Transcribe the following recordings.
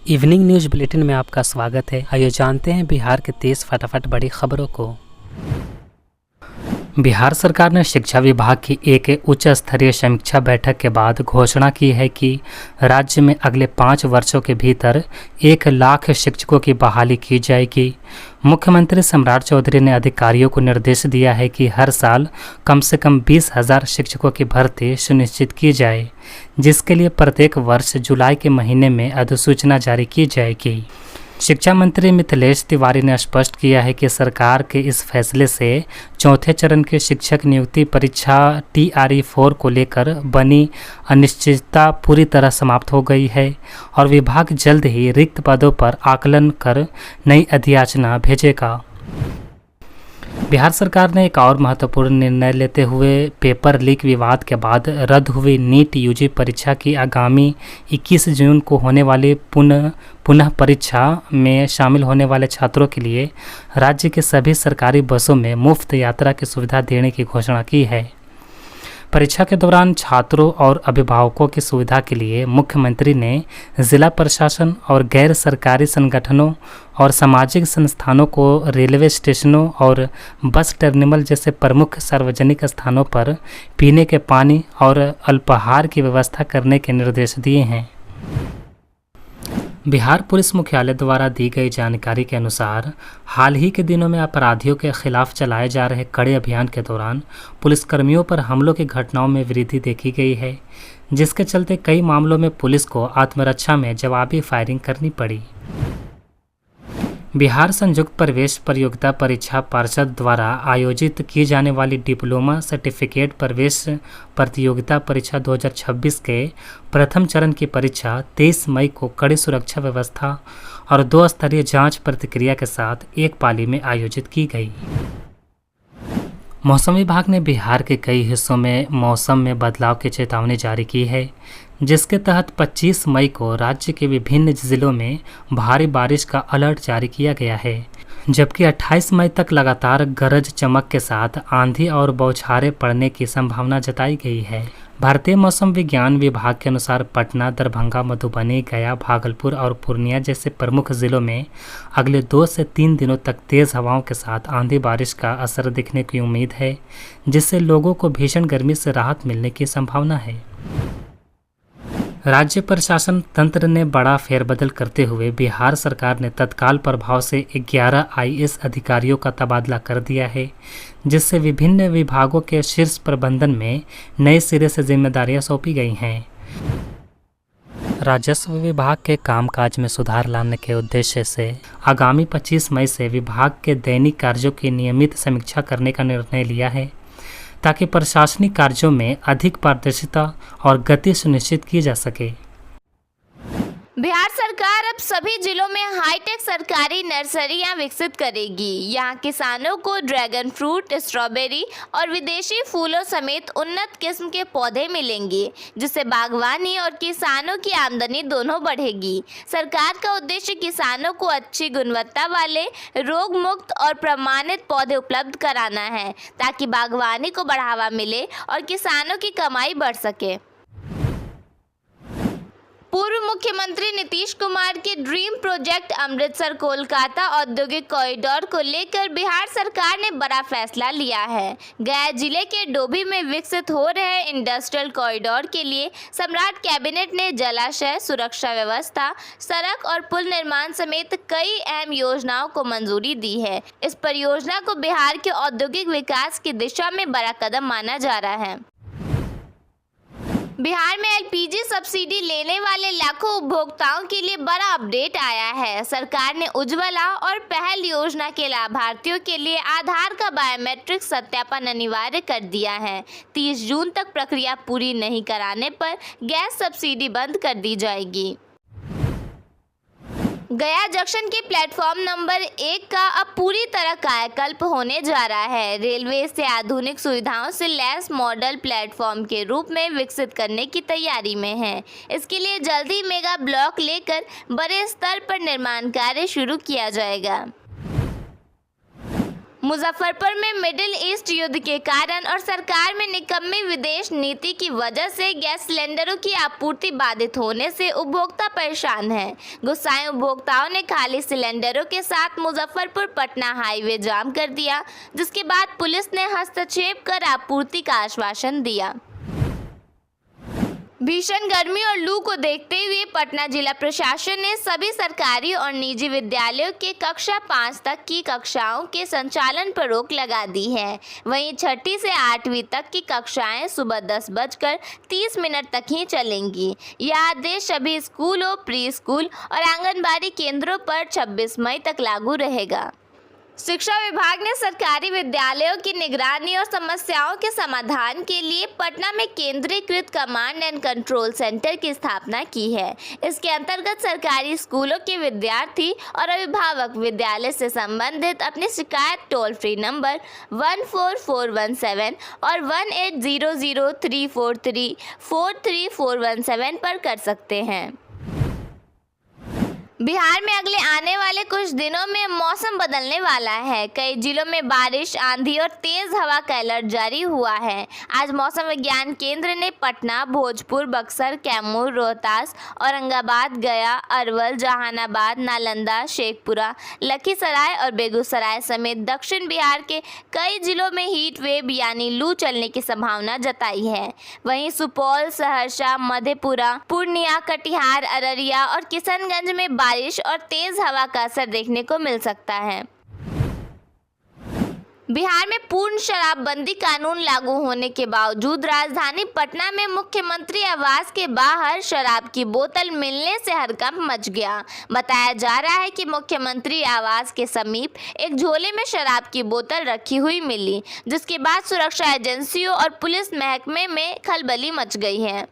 Evening news bulletin में आपका स्वागत है। आइए जानते हैं बिहार के 30 फटाफट बड़ी खबरों को। बिहार सरकार ने शिक्षा विभाग की एक उच्च स्तरीय समीक्षा बैठक के बाद घोषणा की है कि राज्य में अगले 5 वर्षों के भीतर 1 लाख शिक्षकों की बहाली की जाएगी। मुख्यमंत्री सम्राट चौधरी ने अधिकारियों को निर्देश दिया है कि हर साल कम से कम 20,000 शिक्षकों की भर्ती सुनिश्चित की जाए, जिसके लिए प्रत्येक वर्ष जुलाई के महीने में अधिसूचना जारी की जाएगी। शिक्षा मंत्री मिथिलेश तिवारी ने स्पष्ट किया है कि सरकार के इस फैसले से चौथे चरण की शिक्षक नियुक्ति परीक्षा TRE-4 को लेकर बनी अनिश्चितता पूरी तरह समाप्त हो गई है और विभाग जल्द ही रिक्त पदों पर आकलन कर नई अधियाचना भेजेगा। बिहार सरकार ने एक और महत्वपूर्ण निर्णय लेते हुए पेपर लीक विवाद के बाद रद्द हुई नीट UG परीक्षा की आगामी 21 जून को होने वाली पुनः परीक्षा में शामिल होने वाले छात्रों के लिए राज्य के सभी सरकारी बसों में मुफ्त यात्रा की सुविधा देने की घोषणा की है। परीक्षा के दौरान छात्रों और अभिभावकों की सुविधा के लिए मुख्यमंत्री ने जिला प्रशासन और गैर सरकारी संगठनों और सामाजिक संस्थानों को रेलवे स्टेशनों और बस टर्मिनल जैसे प्रमुख सार्वजनिक स्थानों पर पीने के पानी और अल्पाहार की व्यवस्था करने के निर्देश दिए हैं। बिहार पुलिस मुख्यालय द्वारा दी गई जानकारी के अनुसार हाल ही के दिनों में अपराधियों के खिलाफ चलाए जा रहे कड़े अभियान के दौरान पुलिसकर्मियों पर हमलों की घटनाओं में वृद्धि देखी गई है, जिसके चलते कई मामलों में पुलिस को आत्मरक्षा में जवाबी फायरिंग करनी पड़ी। बिहार संयुक्त प्रवेश प्रतियोगिता परीक्षा पार्षद द्वारा आयोजित की जाने वाली डिप्लोमा सर्टिफिकेट प्रवेश प्रतियोगिता परीक्षा 2026 के प्रथम चरण की परीक्षा 23 मई को कड़ी सुरक्षा व्यवस्था और 2 स्तरीय जांच प्रक्रिया के साथ एक पाली में आयोजित की गई। मौसम विभाग ने बिहार के कई हिस्सों में मौसम में बदलाव की चेतावनी जारी की है, जिसके तहत 25 मई को राज्य के विभिन्न जिलों में भारी बारिश का अलर्ट जारी किया गया है, जबकि 28 मई तक लगातार गरज चमक के साथ आंधी और बौछारें पड़ने की संभावना जताई गई है। भारतीय मौसम विज्ञान विभाग के अनुसार पटना, दरभंगा, मधुबनी, गया, भागलपुर और पूर्णिया जैसे प्रमुख जिलों में अगले 2 से 3 दिनों तक तेज़ हवाओं के साथ आंधी बारिश का असर दिखने की उम्मीद है, जिससे लोगों को भीषण गर्मी से राहत मिलने की संभावना है। राज्य प्रशासन तंत्र ने बड़ा फेरबदल करते हुए बिहार सरकार ने तत्काल प्रभाव से 11 IAS अधिकारियों का तबादला कर दिया है, जिससे विभिन्न विभागों के शीर्ष प्रबंधन में नए सिरे से जिम्मेदारियां सौंपी गई हैं। राजस्व विभाग के कामकाज में सुधार लाने के उद्देश्य से आगामी 25 मई से विभाग के दैनिक कार्यों की नियमित समीक्षा करने का निर्णय लिया है, ताकि प्रशासनिक कार्यों में अधिक पारदर्शिता और गति सुनिश्चित की जा सके। बिहार सरकार अब सभी जिलों में हाईटेक सरकारी नर्सरियां विकसित करेगी। यहां किसानों को ड्रैगन फ्रूट, स्ट्रॉबेरी और विदेशी फूलों समेत उन्नत किस्म के पौधे मिलेंगे, जिससे बागवानी और किसानों की आमदनी दोनों बढ़ेगी। सरकार का उद्देश्य किसानों को अच्छी गुणवत्ता वाले, रोग मुक्त और प्रमाणित पौधे उपलब्ध कराना है, ताकि बागवानी को बढ़ावा मिले और किसानों की कमाई बढ़ सके। पूर्व मुख्यमंत्री नीतीश कुमार के ड्रीम प्रोजेक्ट अमृतसर कोलकाता औद्योगिक कॉरिडोर को लेकर बिहार सरकार ने बड़ा फैसला लिया है। गया जिले के डोभी में विकसित हो रहे इंडस्ट्रियल कॉरिडोर के लिए सम्राट कैबिनेट ने जलाशय, सुरक्षा व्यवस्था, सड़क और पुल निर्माण समेत कई अहम योजनाओं को मंजूरी दी है। इस परियोजना को बिहार के औद्योगिक विकास की दिशा में बड़ा कदम माना जा रहा है। बिहार में LPG सब्सिडी लेने वाले लाखों उपभोक्ताओं के लिए बड़ा अपडेट आया है। सरकार ने उज्ज्वला और पहल योजना के लाभार्थियों के लिए आधार का बायोमेट्रिक सत्यापन अनिवार्य कर दिया है। 30 जून तक प्रक्रिया पूरी नहीं कराने पर गैस सब्सिडी बंद कर दी जाएगी। गया जंक्शन के प्लेटफॉर्म नंबर 1 का अब पूरी तरह कायाकल्प होने जा रहा है। रेलवे इसे आधुनिक सुविधाओं से लैस मॉडल प्लेटफॉर्म के रूप में विकसित करने की तैयारी में है। इसके लिए जल्द ही मेगा ब्लॉक लेकर बड़े स्तर पर निर्माण कार्य शुरू किया जाएगा। मुजफ्फरपुर में मिडिल ईस्ट युद्ध के कारण और सरकार में निकम्मी विदेश नीति की वजह से गैस सिलेंडरों की आपूर्ति बाधित होने से उपभोक्ता परेशान हैं। गुस्साए उपभोक्ताओं ने खाली सिलेंडरों के साथ मुजफ्फरपुर पटना हाईवे जाम कर दिया, जिसके बाद पुलिस ने हस्तक्षेप कर आपूर्ति का आश्वासन दिया। भीषण गर्मी और लू को देखते हुए पटना जिला प्रशासन ने सभी सरकारी और निजी विद्यालयों के कक्षा 5 तक की कक्षाओं के संचालन पर रोक लगा दी है। वहीं 6ठी से 8वीं तक की कक्षाएं सुबह 10:30 तक ही चलेंगी। यह आदेश सभी स्कूलों, प्री स्कूल और आंगनबाड़ी केंद्रों पर 26 मई तक लागू रहेगा। शिक्षा विभाग ने सरकारी विद्यालयों की निगरानी और समस्याओं के समाधान के लिए पटना में केंद्रीकृत कमांड एंड कंट्रोल सेंटर की स्थापना की है। इसके अंतर्गत सरकारी स्कूलों के विद्यार्थी और अभिभावक विद्यालय से संबंधित अपनी शिकायत टोल फ्री नंबर 14417 और 180034343417 पर कर सकते हैं। बिहार में अगले आने वाले कुछ दिनों में मौसम बदलने वाला है। कई जिलों में बारिश, आंधी और तेज हवा का अलर्ट जारी हुआ है। आज मौसम विज्ञान केंद्र ने पटना, भोजपुर, बक्सर, कैमूर, रोहतास, औरंगाबाद, गया, अरवल, जहानाबाद, नालंदा, शेखपुरा, लखीसराय और बेगूसराय समेत दक्षिण बिहार के कई जिलों में हीट वेव यानी लू चलने की संभावना जताई है। वहीं सुपौल, सहरसा, मधेपुरा, पूर्णिया, कटिहार, अररिया और किशनगंज में बारिश और तेज हवा का असर देखने को मिल सकता है। बिहार में पूर्ण शराबबंदी कानून लागू होने के बावजूद राजधानी पटना में मुख्यमंत्री आवास के बाहर शराब की बोतल मिलने से हड़कंप मच गया। बताया जा रहा है कि मुख्यमंत्री आवास के समीप एक झोले में शराब की बोतल रखी हुई मिली, जिसके बाद सुरक्षा एजेंसियों और पुलिस महकमे में खलबली मच गई है।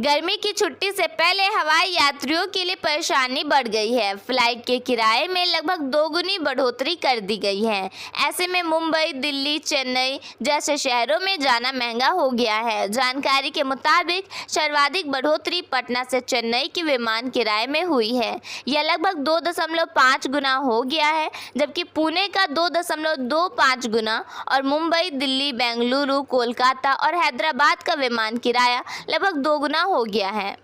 गर्मी की छुट्टी से पहले हवाई यात्रियों के लिए परेशानी बढ़ गई है। फ्लाइट के किराए में लगभग दोगुनी बढ़ोतरी कर दी गई है। ऐसे में मुंबई, दिल्ली, चेन्नई जैसे शहरों में जाना महंगा हो गया है। जानकारी के मुताबिक सर्वाधिक बढ़ोतरी पटना से चेन्नई के विमान किराए में हुई है। यह लगभग 2.5 गुना हो गया है, जबकि पुणे का 2.25 गुना और मुंबई, दिल्ली, बेंगलुरु, कोलकाता और हैदराबाद का विमान किराया लगभग 2 गुना हो गया है।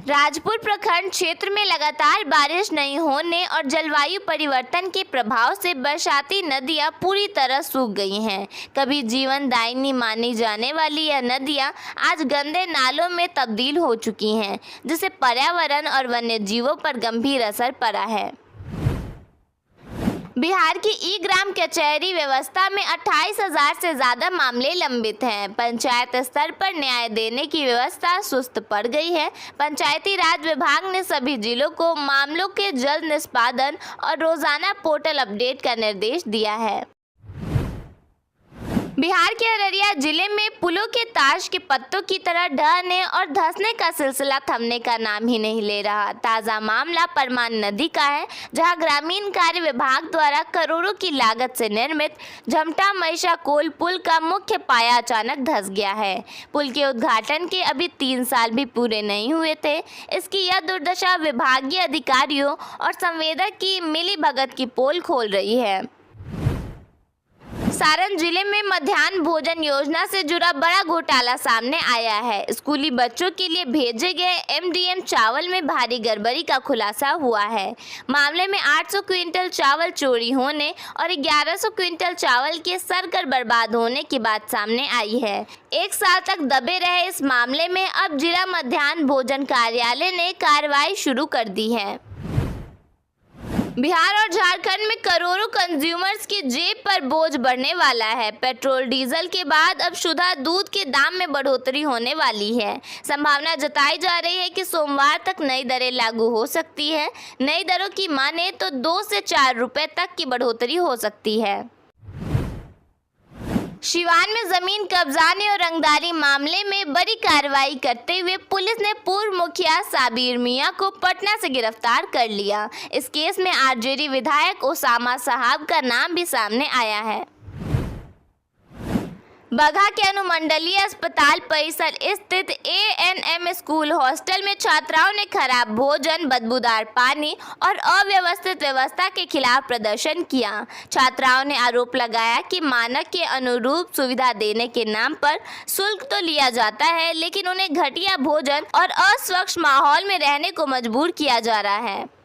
राजपुर प्रखंड क्षेत्र में लगातार बारिश नहीं होने और जलवायु परिवर्तन के प्रभाव से बरसाती नदियां पूरी तरह सूख गई हैं। कभी जीवनदायिनी मानी जाने वाली यह नदियां आज गंदे नालों में तब्दील हो चुकी हैं, जिससे पर्यावरण और वन्य जीवों पर गंभीर असर पड़ा है। बिहार की ई ग्राम कचहरी व्यवस्था में 28,000 से ज़्यादा मामले लंबित हैं। पंचायत स्तर पर न्याय देने की व्यवस्था सुस्त पड़ गई है। पंचायती राज विभाग ने सभी जिलों को मामलों के जल्द निष्पादन और रोजाना पोर्टल अपडेट का निर्देश दिया है। बिहार के अररिया जिले में पुलों के ताश के पत्तों की तरह ढहने और धंसने का सिलसिला थमने का नाम ही नहीं ले रहा। ताज़ा मामला परमान नदी का है, जहां ग्रामीण कार्य विभाग द्वारा करोड़ों की लागत से निर्मित झमटा महिषा कोल पुल का मुख्य पाया अचानक धंस गया है। पुल के उद्घाटन के अभी 3 साल भी पूरे नहीं हुए थे। इसकी यह दुर्दशा विभागीय अधिकारियों और संवेदक की मिलीभगत की पोल खोल रही है। सारण जिले में मध्याह्न भोजन योजना से जुड़ा बड़ा घोटाला सामने आया है। स्कूली बच्चों के लिए भेजे गए एमडीएम चावल में भारी गड़बड़ी का खुलासा हुआ है। मामले में 800 क्विंटल चावल चोरी होने और 1100 क्विंटल चावल के सड़कर बर्बाद होने की बात सामने आई है। 1 साल तक दबे रहे इस मामले में अब जिला मध्याह्न भोजन कार्यालय ने कार्रवाई शुरू कर दी है। बिहार और झारखंड में करोड़ों कंज्यूमर्स की जेब पर बोझ बढ़ने वाला है। पेट्रोल डीजल के बाद अब शुद्ध दूध के दाम में बढ़ोतरी होने वाली है। संभावना जताई जा रही है कि सोमवार तक नई दरें लागू हो सकती है। नई दरों की माने तो 2 से 4 रुपए तक की बढ़ोतरी हो सकती है। सिवान में जमीन कब्जाने और रंगदारी मामले में बड़ी कार्रवाई करते हुए पुलिस ने पूर्व मुखिया साबिर मियां को पटना से गिरफ्तार कर लिया। इस केस में आरजेडी विधायक ओसामा साहब का नाम भी सामने आया है। बगहा के अनुमंडलीय अस्पताल परिसर स्थित ANM स्कूल हॉस्टल में छात्राओं ने खराब भोजन, बदबूदार पानी और अव्यवस्थित व्यवस्था के खिलाफ प्रदर्शन किया। छात्राओं ने आरोप लगाया कि मानक के अनुरूप सुविधा देने के नाम पर शुल्क तो लिया जाता है, लेकिन उन्हें घटिया भोजन और अस्वच्छ माहौल में रहने को मजबूर किया जा रहा है।